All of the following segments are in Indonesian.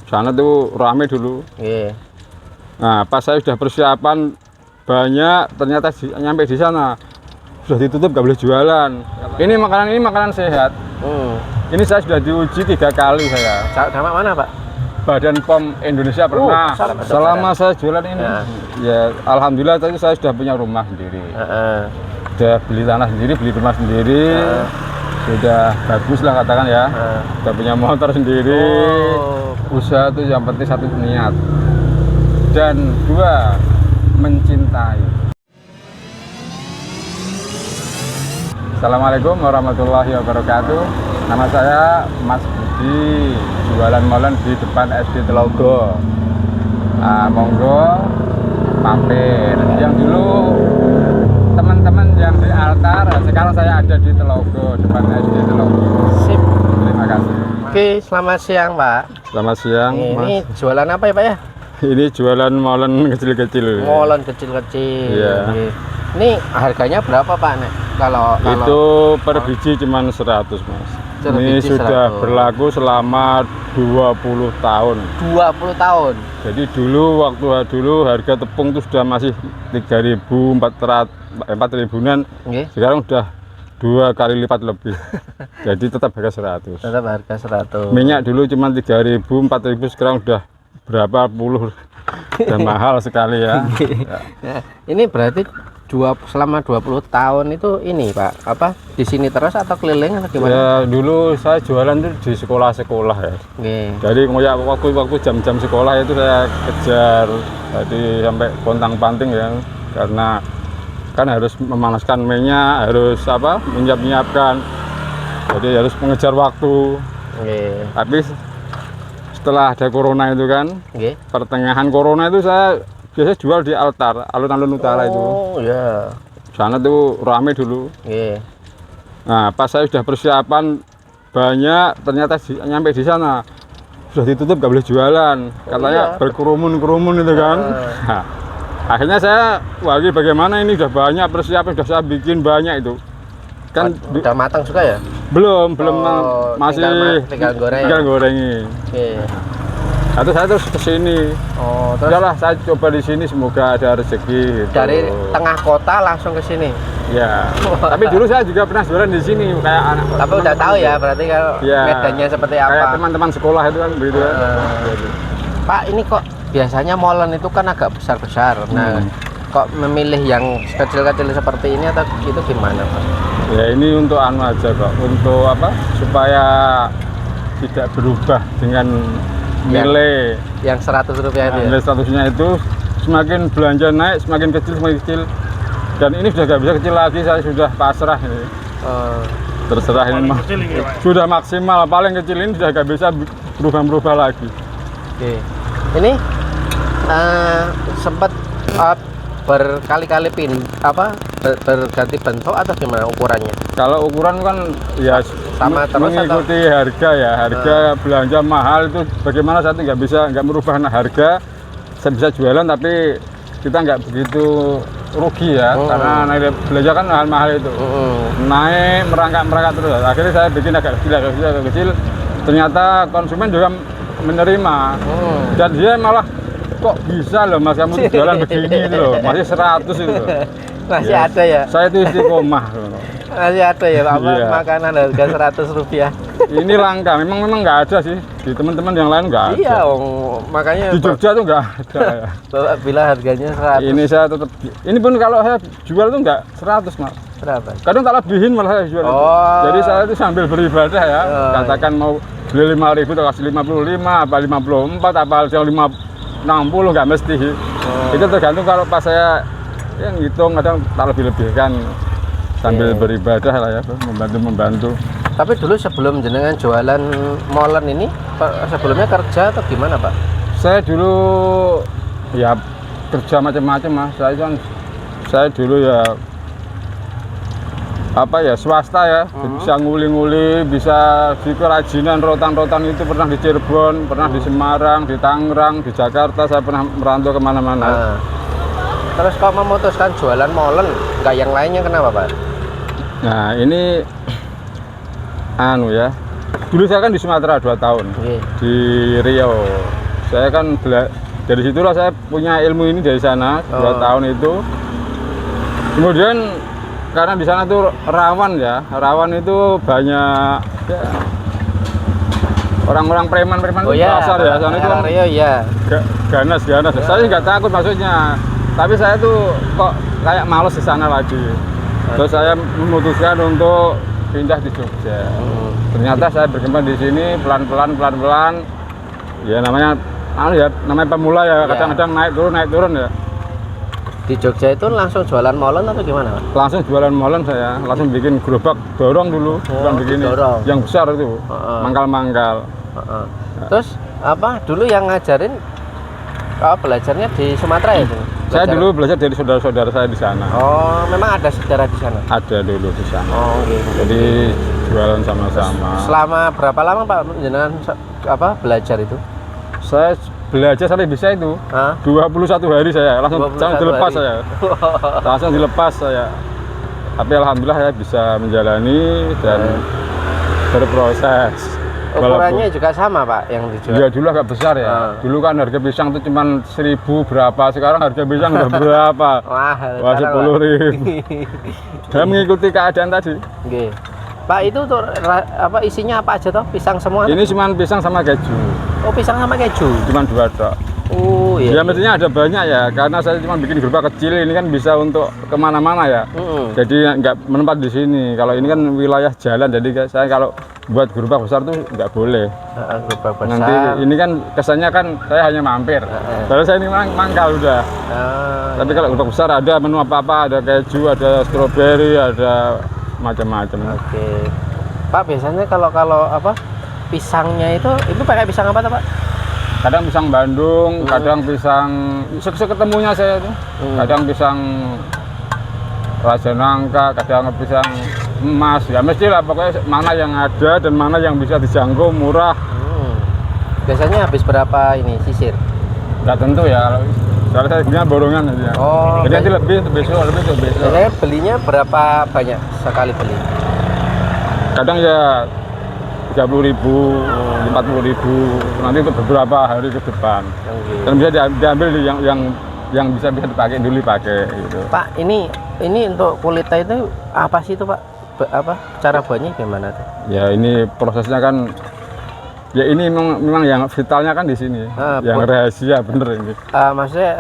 sana tuh rame dulu. Iya. Nah, pas saya sudah persiapan banyak, ternyata nyampe di sana sudah ditutup, nggak boleh jualan. Ini makanan sehat. Ini saya sudah diuji 3 kali saya. Sama mana Pak? Badan POM Indonesia pernah. Selama saya jualan ini, ya alhamdulillah tadi saya sudah punya rumah sendiri. Sudah beli tanah sendiri, beli rumah sendiri. Sudah bagus lah katakan ya. Sudah punya motor sendiri. Usaha itu yang penting satu niat dan 2 mencintai. Assalamualaikum warahmatullahi wabarakatuh. Nama saya Mas Budi, jualan molen di depan SD Telogo. Monggo mampir. Yang dulu teman-teman yang di altar, sekarang saya ada di Telogo, depan SD Telogo. Sip. Terima kasih. Oke, selamat siang Pak. Selamat siang. Ini Mas. jualan apa ya Pak ya? Ini jualan molen kecil-kecil. Molen kecil-kecil. Iya. Ini harganya berapa Pak Nek? Kalau itu per biji cuma 100 Mas. Ini sudah 100. berlaku selama 20 tahun. 20 tahun. Jadi dulu harga tepung itu sudah masih 3.000, 4.000-an. Sekarang sudah 2 kali lipat lebih. Jadi tetap harga 100. Tetap harga 100. Minyak dulu cuma 3.000, 4.000, sekarang sudah berapa puluh. Sudah mahal sekali ya. Nah, ini berarti selama 20 tahun itu ini Pak, apa di sini terus atau keliling atau gimana? Ya dulu saya jualan tuh di sekolah-sekolah ya. Jadi ngoyak waktu jam-jam sekolah itu saya kejar, jadi sampai pontang-panting ya, karena kan harus memanaskan minyak, harus menyiapkan, jadi harus mengejar waktu. Tapi setelah ada corona itu kan, pertengahan corona itu saya biasanya jual di altar, alun-alun utara itu. Oh ya. Sana tuh rame dulu. Nah, pas saya sudah persiapan banyak, ternyata nyampe di sana sudah ditutup, nggak boleh jualan. Katanya berkerumun itu kan. Nah, akhirnya saya, bagaimana ini udah banyak persiapan, sudah saya bikin banyak itu. Kan udah matang juga ya? Belum, masih tinggal gorengin. Atau saya terus ke sini. Terus udahlah saya coba di sini, semoga ada rezeki. Gitu. Dari tengah kota langsung ke sini. Ya. Tapi dulu saya juga pernah jualan di sini kayak anak. Tapi udah tahu ya berarti kalau medannya seperti apa. Kayak teman-teman sekolah itu kan begitu. Pak, ini kok biasanya molen itu kan agak besar-besar. Nah, kok memilih yang kecil-kecil seperti ini atau itu gimana, Pak? Ya ini untuk aja kok. Untuk supaya tidak berubah dengan nilai yang 100 rupiah itu. Nilai 100-nya itu semakin belanja naik, semakin kecil. Dan ini sudah nggak bisa kecil lagi, saya sudah pasrah ini. Terserah ini sudah maksimal, paling kecil ini sudah nggak bisa berubah lagi. Ini sempat berkali-kali berganti bentuk atau gimana ukurannya? Kalau ukuran kan ya sama terus mengikuti harga ya, belanja mahal itu bagaimana saya nggak merubah harga. Saya bisa jualan tapi kita nggak begitu rugi ya, karena belanja kan mahal itu. Naik merangkak terus. Akhirnya saya bikin agak kecil. Ternyata konsumen juga menerima. Dan dia malah, kok bisa loh Mas kamu jualan begini itu loh, masih 100 itu loh. Masih ada ya? Saya itu istiqomah. Masih ada ya makanan harga 100 rupiah. Ini langka, memang nggak ada sih di teman-teman yang lain, nggak ada. Iya, makanya di Jogja tuh nggak ada ya. Bila harganya 100. Ini saya tetap, ini pun kalau saya jual tuh nggak 100 Mas. Berapa? Kadang tak lebihin malah saya jual. Jadi saya itu sambil beribadah ya. Katakan mau beli 5.000 atau kasih 55, apa 54, apa 60 nggak mesti. Itu tergantung, kalau pas saya ngitung kadang tak lebih-lebihkan sambil beribadah lah ya, membantu. Tapi dulu sebelum jenengan jualan molen ini, sebelumnya kerja atau gimana Pak? Saya dulu ya kerja macam-macam Mas. Saya dulu ya swasta ya, bisa nguli-nguli, bisa di kerajinan rotan-rotan itu, pernah di Cirebon, pernah di Semarang, di Tangerang, di Jakarta, saya pernah merantau kemana-mana. Terus kok memutuskan jualan molen, nggak yang lainnya, kenapa Pak? Nah ini Dulu saya kan di Sumatera 2 tahun, di Riau. Saya kan dari situlah saya punya ilmu ini dari sana 2 tahun itu. Kemudian karena di sana tuh rawan ya, rawan itu banyak ya, orang-orang preman-preman itu pasar ya, sana itu kan ganas. Saya nggak takut maksudnya, tapi saya tuh kok kayak males di sana lagi. Terus saya memutuskan untuk pindah di Jogja. Ternyata saya berkembang di sini pelan-pelan. Ya namanya pemula ya, kadang-kadang naik turun ya. Di Jogja itu langsung jualan molen atau gimana, Pak? Langsung jualan molen saya, langsung bikin gerobak dorong dulu, bukan begini, yang besar itu, mangkal-mangkal. Terus apa? Dulu yang ngajarin, belajarnya di Sumatera ya? Saya dulu belajar dari saudara-saudara saya di sana. Oh, memang ada sejarah di sana? Ada dulu di sana. Oh, gitu. Jadi jualan sama-sama. Selama berapa lama Pak jenengan belajar itu? Saya belajar sampai bisa itu 21 hari saya langsung dilepas saya. Langsung dilepas saya. Tapi alhamdulillah saya bisa menjalani dan berproses. Ukurannya juga sama Pak yang dijual? Ya dulu agak besar ya. Dulu kan harga pisang itu cuma 1.000 berapa, sekarang harga pisang udah berapa? Wah 10.000. Saya mengikuti keadaan tadi. Okay. Pak itu tuh isinya apa aja toh? Pisang semua? Ini cuma pisang sama keju. Oh, pisang sama keju? Cuma 2 tok. Oh iya. Ya mestinya ada banyak ya, karena saya cuma bikin gerobak kecil ini kan bisa untuk kemana-mana ya. Jadi nggak menempat di sini. Kalau ini kan wilayah jalan, jadi saya kalau buat gerobak besar tuh nggak boleh. Gerobak besar. Nanti ini kan kesannya kan saya hanya mampir. Padahal saya ini mangkal udah. Tapi kalau gerobak besar ada menu apa-apa, ada keju, ada stroberi, ada macam-macam. Oke. Pak biasanya kalau pisangnya itu pakai pisang apa tuh Pak? Kadang pisang Bandung, kadang pisang seketemunya saya itu. Kadang pisang Raja Nangka, kadang pisang emas. Ya mestilah pokoknya mana yang ada dan mana yang bisa dijangkau murah. Biasanya habis berapa ini sisir? Nggak tentu ya. Soalnya saya punya borongan aja. Oh. Jadi nanti lebih untuk besok. Biasanya belinya berapa banyak sekali beli? Kadang ya 30.000, 40.000, nanti untuk beberapa hari ke depan. Dan bisa diambil yang bisa dipakai dulu dipakai gitu. Pak, ini untuk kulitnya itu apa sih itu Pak? Cara buatnya gimana tuh? Ya ini prosesnya kan, ya ini memang yang vitalnya kan di sini, yang rahasia bener ini. Maksudnya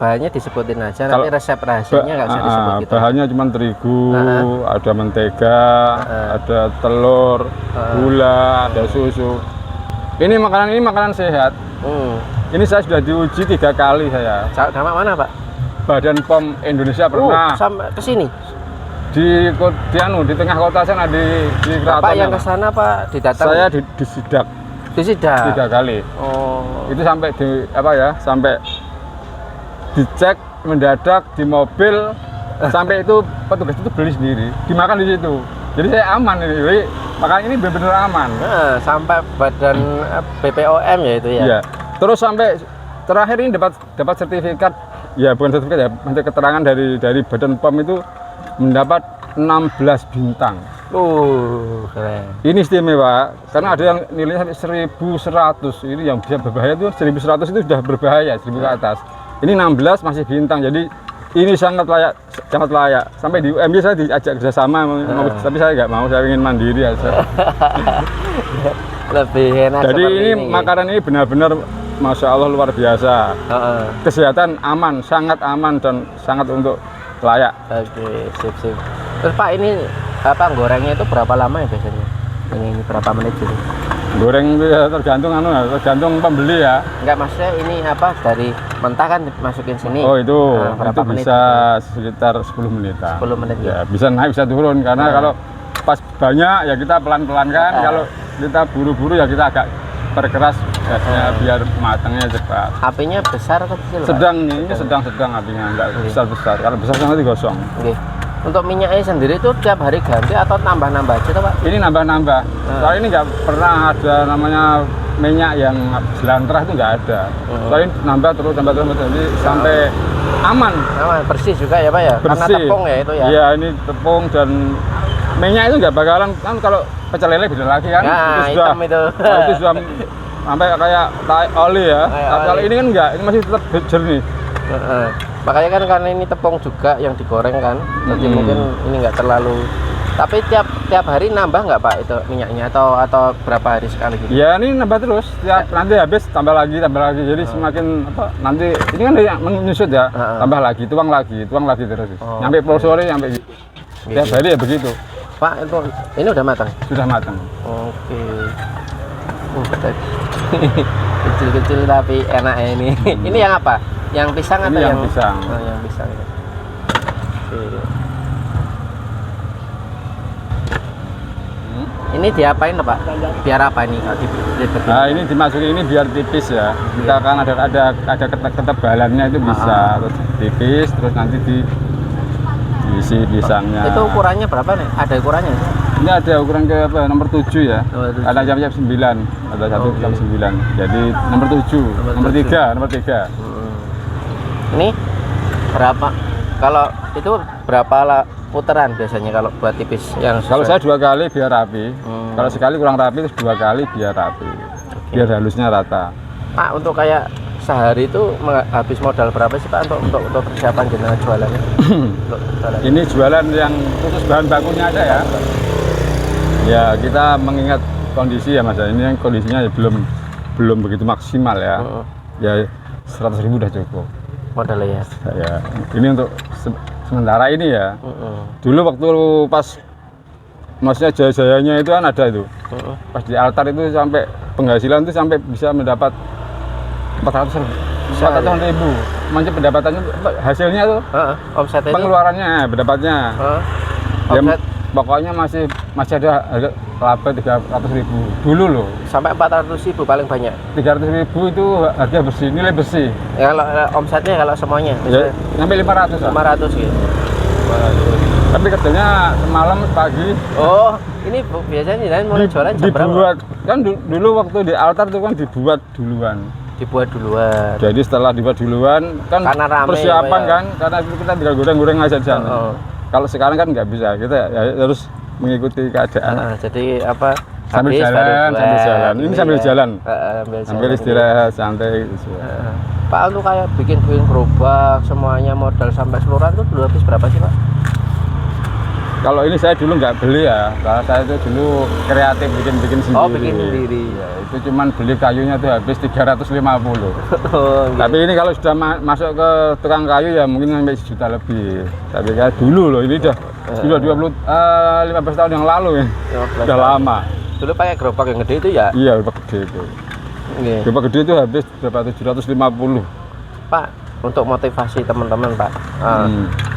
bahannya disebutin aja, tapi resep rahasianya nggak usah disebut gitu. Bahannya cuma terigu, ada mentega, ada telur, gula, ada susu. Ini makanan sehat. Ini saya sudah diuji 3 kali saya. Sama mana Pak? Badan POM Indonesia pernah. Sampai ke sini? Di tengah kota sana di Keraton. Pak yang ke sana Pak didatang? Saya disidak. Disidak? 3 kali. Oh. Itu sampai sampai dicek mendadak di mobil, sampai itu petugas itu beli sendiri, dimakan di situ. Jadi saya aman ini. Jadi makanya ini benar-benar aman. Sampai badan BPOM ya itu ya. Iya. Terus sampai terakhir ini dapat sertifikat, ya bukan sertifikat ya, nanti keterangan dari Badan POM itu mendapat 16 bintang. Keren. Ini istimewa karena ada yang nilainya sampai 1.100. Ini yang bisa berbahaya itu 1.100 itu sudah berbahaya, 1.000 ke atas. Ini 16 masih bintang. Jadi ini sangat layak. Sampai di UMY saya diajak kerjasama, tapi saya nggak mau, saya ingin mandiri aja. Lebih enak. Jadi ini makanan ini benar-benar Masya Allah luar biasa. Kesehatan aman, sangat aman dan sangat untuk layak. Oke, sip. Terus Pak ini gorengnya itu berapa lama ya biasanya? Ini berapa menit gitu? Goreng ya tergantung pembeli ya. Enggak, maksudnya ini dari mentah kan masukin sini. Oh itu berapa menit? Bisa sekitar 10 menit. 10 menit ya. Bisa naik bisa turun karena kalau pas banyak ya kita pelan-pelan kan. Kalau kita buru-buru ya kita agak perkeras gasnya biar matangnya cepat. Apinya besar atau kecil? Sedang Pak? Ini sedang apinya, enggak besar. Kalau besar nanti gosong. Oke. Untuk minyaknya sendiri itu tiap hari ganti atau nambah-nambah aja Pak? Ini nambah-nambah. Soalnya ini nggak pernah ada namanya minyak yang jelantrah, itu nggak ada. Soalnya nambah terus jadi sampai aman. Bersih juga ya Pak ya? Bersih. Karena tepung ya itu ya? Iya, ini tepung dan minyak itu nggak bakalan kan kalau pecel lele beda lagi kan. Nah, itu sudah hitam itu. itu sudah sampai kayak oli ya. Kayak Kalau oli. ini kan enggak, ini masih tetap jernih. Heeh. Makanya kan karena ini tepung juga yang digoreng kan, jadi mungkin ini nggak terlalu. Tapi tiap hari nambah nggak Pak itu minyaknya atau berapa hari sekali gitu? Ya ini nambah terus, nanti habis tambah lagi. Jadi semakin apa? Nanti ini kan yang menyusut ya, tambah lagi, tuang lagi terus. Nyampe pulau sore, nyampe gitu. Tiap hari ya begitu. Pak itu ini udah matang? Sudah matang. Oke. Kecil-kecil tapi enak ya ini. Ini yang apa? Yang pisang Ini atau yang pisang? Oh, yang pisang. Oke. Ini diapain Pak? Biar apa ini kalau diberi? Nah ini dimasukin ini biar tipis ya. Kita kan ada ketebalannya itu bisa terus tipis, terus nanti diisi pisangnya. Itu ukurannya berapa nih? Ada ukurannya? Ini ada ukuran ke apa? Nomor 7 ya. Nomor 7. Ada jam 9. Ada satu jam 9. Jadi nomor 7, nomor 3. Ini berapa? Kalau itu berapa lah putaran biasanya kalau buat tipis yang Kalau saya 2 kali biar rapi. Kalau sekali kurang rapi terus 2 kali biar rapi. Biar halusnya rata. Pak, untuk kayak sehari itu habis modal berapa sih Pak untuk persiapan jenengan jualannya? Untuk jualan. Ini jualan yang khusus bahan bakunya ada ya. Ya kita mengingat kondisi ya Mas. Ini yang kondisinya ya belum begitu maksimal ya. Ya 100.000 udah cukup. Modalnya ya. Ya, ini untuk sementara ini ya. Dulu waktu pas maksudnya jaya-jayanya itu kan ada itu. Pas di altar itu sampai penghasilan itu sampai bisa mendapat 400.000. Macam pendapatannya hasilnya tuh. Omsetnya Pengeluarannya, pendapatnya. Ya, omset pokoknya masih ada harga laba 300.000 dulu loh. sampai 400.000 paling banyak. 300.000 itu harga bersih, nilai bersih. Ya, kalau omsetnya kalau semuanya Ya, sampai 500 lah. 500 gitu. Tapi kerjanya semalam pagi. Oh, ini biasanya dan mulai jualan jam berapa? Dibuat kan dulu waktu di altar itu kan dibuat duluan. Dibuat duluan. Jadi setelah dibuat duluan kan Karena rame, persiapan ya. kan, karena itu kita tinggal goreng-goreng aja di sana. Kalau sekarang kan nggak bisa, kita ya harus mengikuti keadaan. Jadi apa? Sambil habis jalan, baru buat. sambil jalan. Ini sambil jalan. Sambil jalan. istirahat santai. Gitu. Pak, untuk kayak bikin gerobak semuanya modal sampai seluruhan itu dulu habis berapa sih Pak? Kalau ini saya dulu nggak beli ya, karena saya itu dulu kreatif bikin sendiri. Oh, bikin sendiri. Ya, itu cuman beli kayunya tuh habis 350. Oh, Tapi ini kalau sudah masuk ke tukang kayu ya mungkin sampai 1 juta lebih. Tapi kayak dulu loh, ini sudah 15 tahun yang lalu ya. Sudah lama. Dulu pakai gerobak yang gede itu ya? Iya, gerobak gede itu. Nggih. Gerobak gede itu habis berapa? 750. Pak, untuk motivasi teman-teman Pak,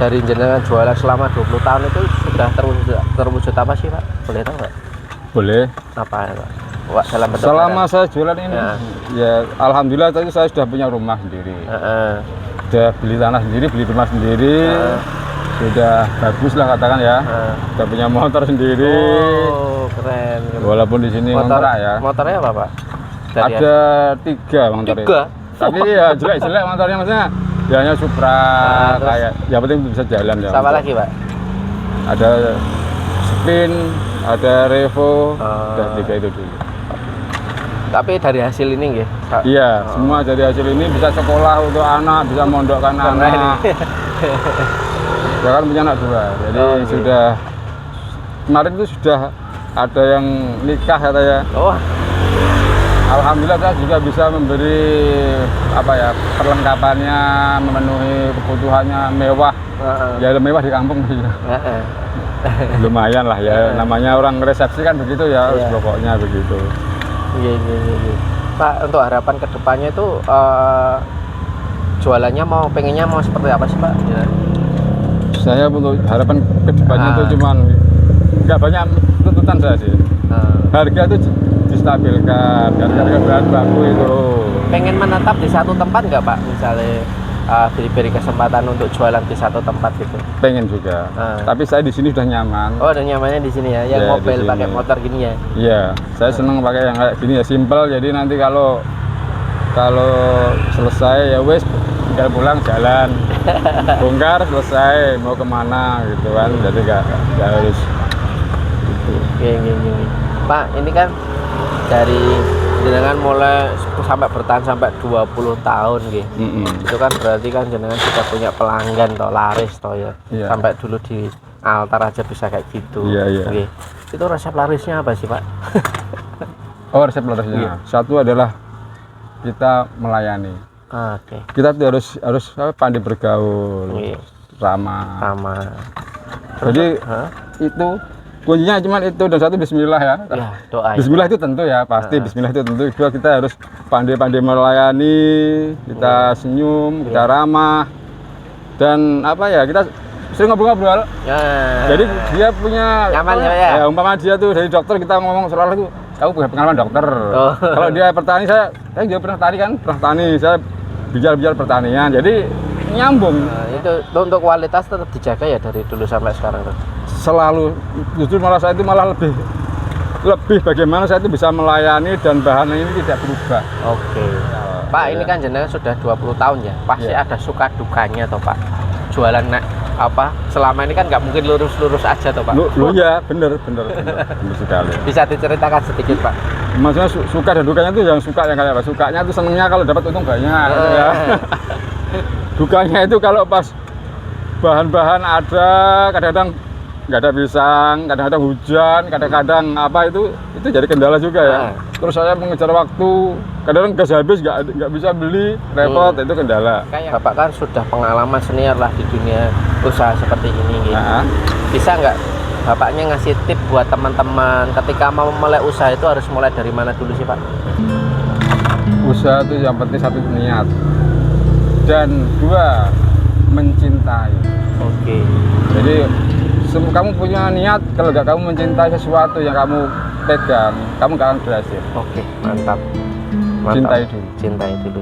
dari jenengan jualan selama 20 tahun itu sudah terwujud apa sih Pak? Boleh tahu nggak? Boleh. Apa ya Pak? Wah, Selama saya jualan ini, ya alhamdulillah tadi saya sudah punya rumah sendiri. Sudah beli tanah sendiri, beli rumah sendiri. Sudah bagus lah katakan ya. Sudah punya motor sendiri. Oh, keren. Walaupun di sini ngontrak ya. Motornya apa Pak? Ada 3 motor. 3? Tapi ya jelek-jelek motornya, maksudnya ya hanya Supra kayak, yang penting bisa jalan ya. Sama lagi Pak? Ada Spin, ada Revo, udah 3 itu dulu. Tapi dari hasil ini nggih? Iya, semua dari hasil ini bisa sekolah untuk anak, bisa mondokkan anak. Ya kan punya anak 2, jadi sudah kemarin itu sudah ada yang nikah katanya. Oh. Alhamdulillah saya juga bisa memberi apa ya, perlengkapannya, memenuhi kebutuhannya mewah. Ya mewah di kampung gitu. Lumayan lah ya, namanya orang resepsi kan begitu ya, harus pokoknya begitu. Iya. Pak, untuk harapan kedepannya itu jualannya pengennya mau seperti apa sih Pak? Ya. Saya untuk harapan kedepannya itu cuman nggak banyak tuntutan saya sih. Harga itu distabilkan, harga bahan baku itu. Pengen menetap di satu tempat nggak Pak? Misalnya diberi kesempatan untuk jualan di satu tempat gitu. Pengen juga. Tapi saya di sini sudah nyaman. Oh, udah nyamannya di sini ya. Yang Ya, mobil pakai motor gini ya. Iya, saya seneng pakai yang kayak gini ya, simple. Jadi nanti kalau selesai ya wes tinggal pulang jalan. Bongkar selesai, mau kemana gitu kan. Jadi nggak harus Oke. Pak, ini kan dari jenengan mulai sampai bertahan sampai 20 tahun nggih. Itu kan berarti kan jenengan sudah punya pelanggan toh, laris toh ya. Iya. Sampai dulu di altar aja bisa kayak gitu. Iya. Nggih. Itu resep larisnya apa sih, Pak? Oh, resep larisnya. Satu adalah kita melayani. Oke. Kita tuh harus pandai bergaul, Iya. ramah. Sama. Jadi itu kuncinya cuma itu, dan satu bismillah ya. Ya, doa. Bismillah itu tentu ya, pasti bismillah itu tentu. Kedua, kita harus pandai-pandai melayani, kita senyum, kita ramah. Dan apa ya, kita sering ngobrol-ngobrol. Ya. Jadi dia punya Nyaman ya? umpama dia tuh dari dokter, kita ngomong selalu itu, aku punya pengalaman dokter. Oh. Kalau dia petani, saya juga pernah tani kan, saya bicara pertanian. Jadi nyambung. Nah, itu untuk kualitas tetap dijaga ya dari dulu sampai sekarang tuh. Selalu, justru malah saya itu malah lebih bagaimana saya itu bisa melayani dan bahan ini tidak berubah. Oke. Pak, ini kan jenengan sudah 20 tahun ya. Pasti ada suka dukanya toh, Pak. Jualan apa? Selama ini kan nggak mungkin lurus-lurus aja toh, Pak. Lu ya, bener sekali. Bisa diceritakan sedikit, Pak? Maksudnya suka dan dukanya itu yang suka yang kayak apa? Sukanya itu senengnya kalau dapat untung banyak gitu ya. Dukanya itu kalau pas bahan-bahan ada, kadang-kadang nggak ada pisang, kadang-kadang hujan, kadang-kadang apa itu jadi kendala juga ya. Terus saya mengejar waktu, kadang-kadang gas habis nggak bisa beli, repot, itu kendala. Kayak Bapak kan sudah pengalaman senior lah di dunia usaha seperti ini gitu. Bisa nggak Bapaknya ngasih tip buat teman-teman ketika mau mulai usaha itu harus mulai dari mana dulu sih, Pak? Usaha itu yang penting satu niat, dan dua mencintai. Oke. Jadi kamu punya niat, kalau nggak kamu mencintai sesuatu yang kamu pegang, kamu nggak akan berhasil. Oke, mantap. Cintai dulu. Cintai dulu.